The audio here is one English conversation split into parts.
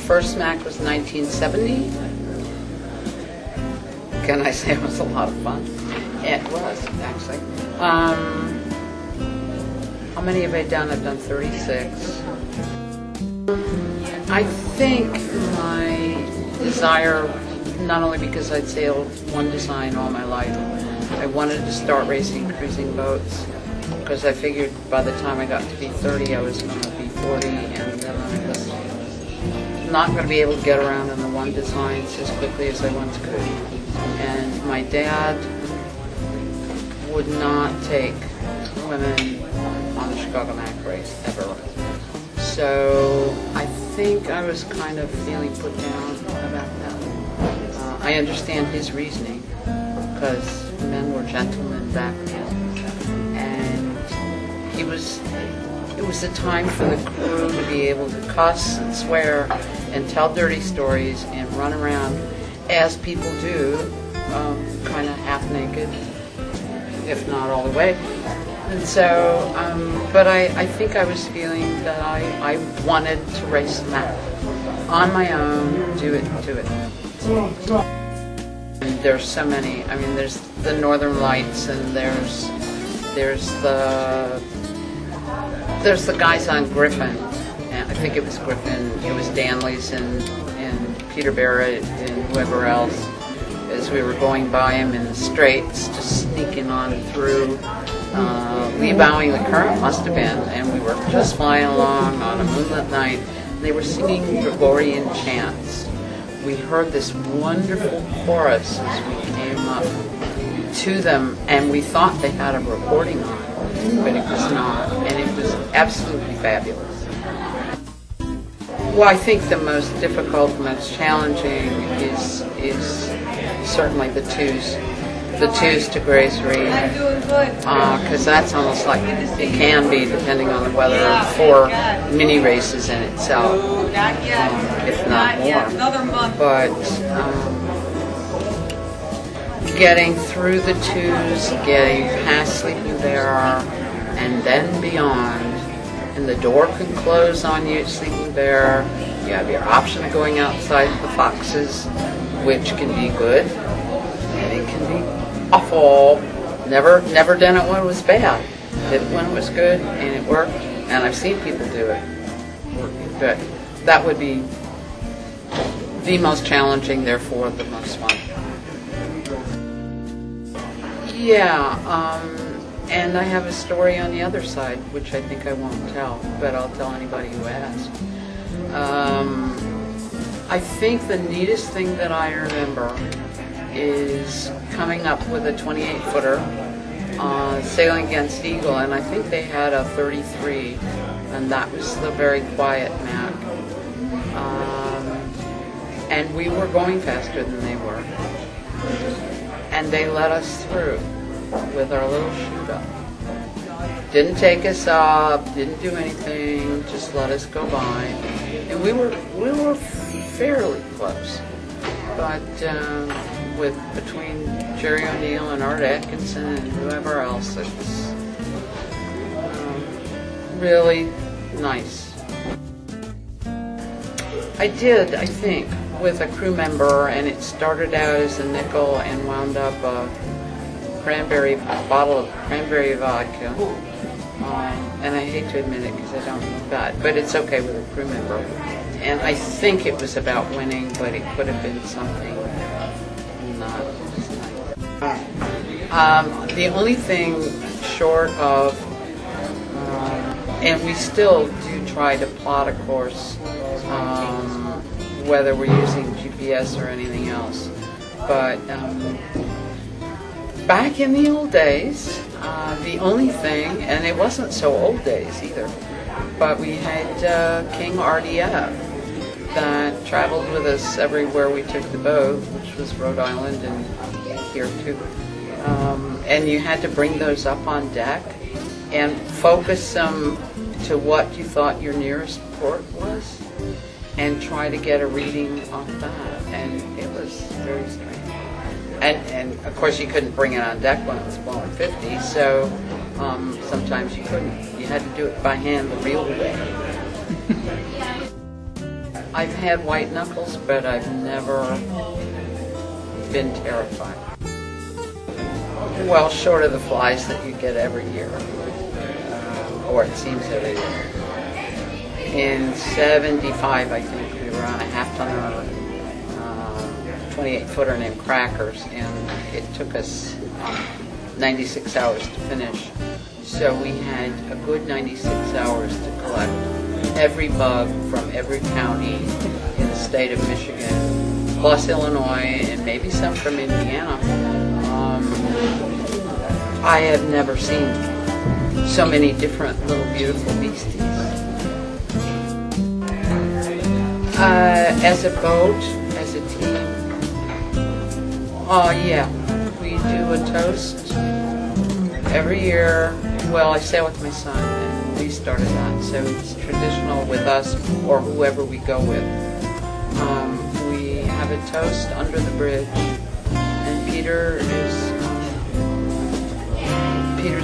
first Mac was 1970. Can I say it was a lot of fun? It was, actually. How many have I done? I've done 36. I think my desire, not only because I'd sailed one design all my life, I wanted to start racing cruising boats, because I figured by the time I got to be 30, I was going to be 40, and then I was not going to be able to get around in the one designs as quickly as I once could. And my dad would not take women on the Chicago Mac race, ever. So I think I was kind of feeling put down about that. I understand his reasoning, because men were gentlemen back then. And it was a time for the crew to be able to cuss and swear and tell dirty stories and run around as people do, kind of half naked, if not all the way. And so, but I think I was feeling that I wanted to race the Mac on my own, do it. And there's so many. I mean, there's the Northern Lights, and there's the guys on Griffin. And I think it was Griffin. It was Danley's and Peter Barrett and whoever else. As we were going by him in the Straits, just sneaking on through. Lee bowing the current must have been, and we were just flying along on a moonlit night. They were singing Gregorian chants. We heard this wonderful chorus as we came up to them, and we thought they had a recording on it, but it was not, and it was absolutely fabulous. Well, I think the most difficult, most challenging is certainly the twos to Grace Reed, because that's almost like it can be, depending on the weather, 4 mini races in itself, if not more. But getting through the twos, getting past Sleeping Bear, and then beyond, and the door can close on you at Sleeping Bear. You have your option of going outside the Foxes, which can be good, and it can be awful. Never done it when it was bad. Did it when it was good, and it worked. And I've seen people do it. But that would be the most challenging, therefore the most fun. Yeah, and I have a story on the other side, which I think I won't tell, but I'll tell anybody who asks. I think the neatest thing that I remember is coming up with a 28-footer, sailing against Eagle, and I think they had a 33, and that was the very quiet Mac. And we were going faster than they were, and they let us through with our little chute up. Didn't take us up, didn't do anything, just let us go by, and we were fairly close, but between Jerry O'Neill and Art Atkinson and whoever else, it was really nice. I did, I think, with a crew member, and it started out as a nickel and wound up a bottle of cranberry vodka. And I hate to admit it because I don't know that, but it's okay with a crew member. And I think it was about winning, but it could have been something not as nice. The only thing short of, and we still do try to plot a course, whether we're using GPS or anything else, but back in the old days, the only thing, and it wasn't so old days either, but we had King RDF that traveled with us everywhere we took the boat, which was Rhode Island and here too. And you had to bring those up on deck and focus them to what you thought your nearest port was and try to get a reading off that. And it was very strange. And of course you couldn't bring it on deck when it was blowing 50, so sometimes you couldn't. You had to do it by hand the real way. I've had white knuckles, but I've never been terrified. Well, short of the flies that you get every year, or it seems every year. In '75, I think, we were on a half-tonner 28-footer named Crackers, and it took us 96 hours to finish. So we had a good 96 hours to collect every bug from every county in the state of Michigan, plus Illinois, and maybe some from Indiana. I have never seen so many different little beautiful beasties. As a boat, as a team, yeah, we do a toast every year. Well, I sail with my son, and we started that, so it's traditional with us or whoever we go with. We have a toast under the bridge, and Peter's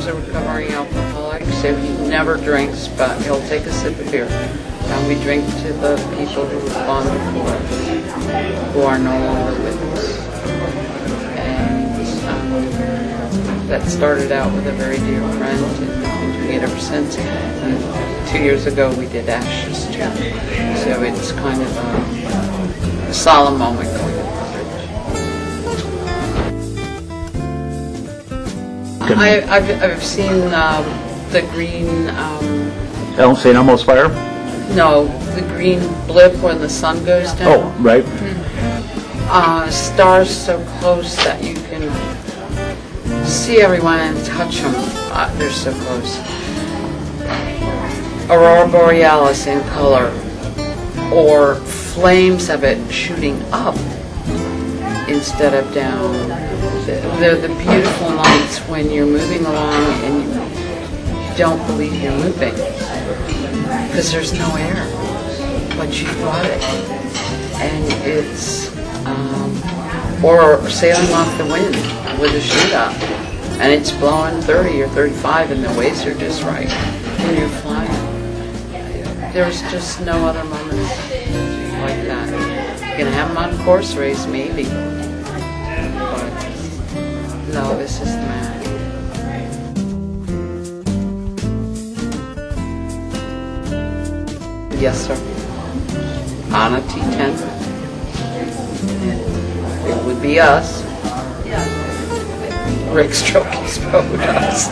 a recovering alcoholic, so he never drinks, but he'll take a sip of beer. And we drink to the people who have gone before us, who are no longer with us. And that started out with a very dear friend, and we've been doing it ever since. And 2 years ago we did Ashes too. So it's kind of a solemn moment going forward. I've seen the green... St. Elmo's fire? No, the green blip when the sun goes down. Oh, right. Stars so close that you can see everyone and touch them. They're so close. Aurora borealis in color, or flames of it shooting up instead of down. They're the beautiful nights when you're moving along and you don't believe you're moving because there's no air, but you've got it. And it's, or sailing off the wind with a chute up, and it's blowing 30 or 35 and the waves are just right when you're flying. There's just no other moments like that. You're going to have them on course race, maybe. But no, this is the man. Yes, sir. On a T10. It would be us. Rick Strokey's boat, us.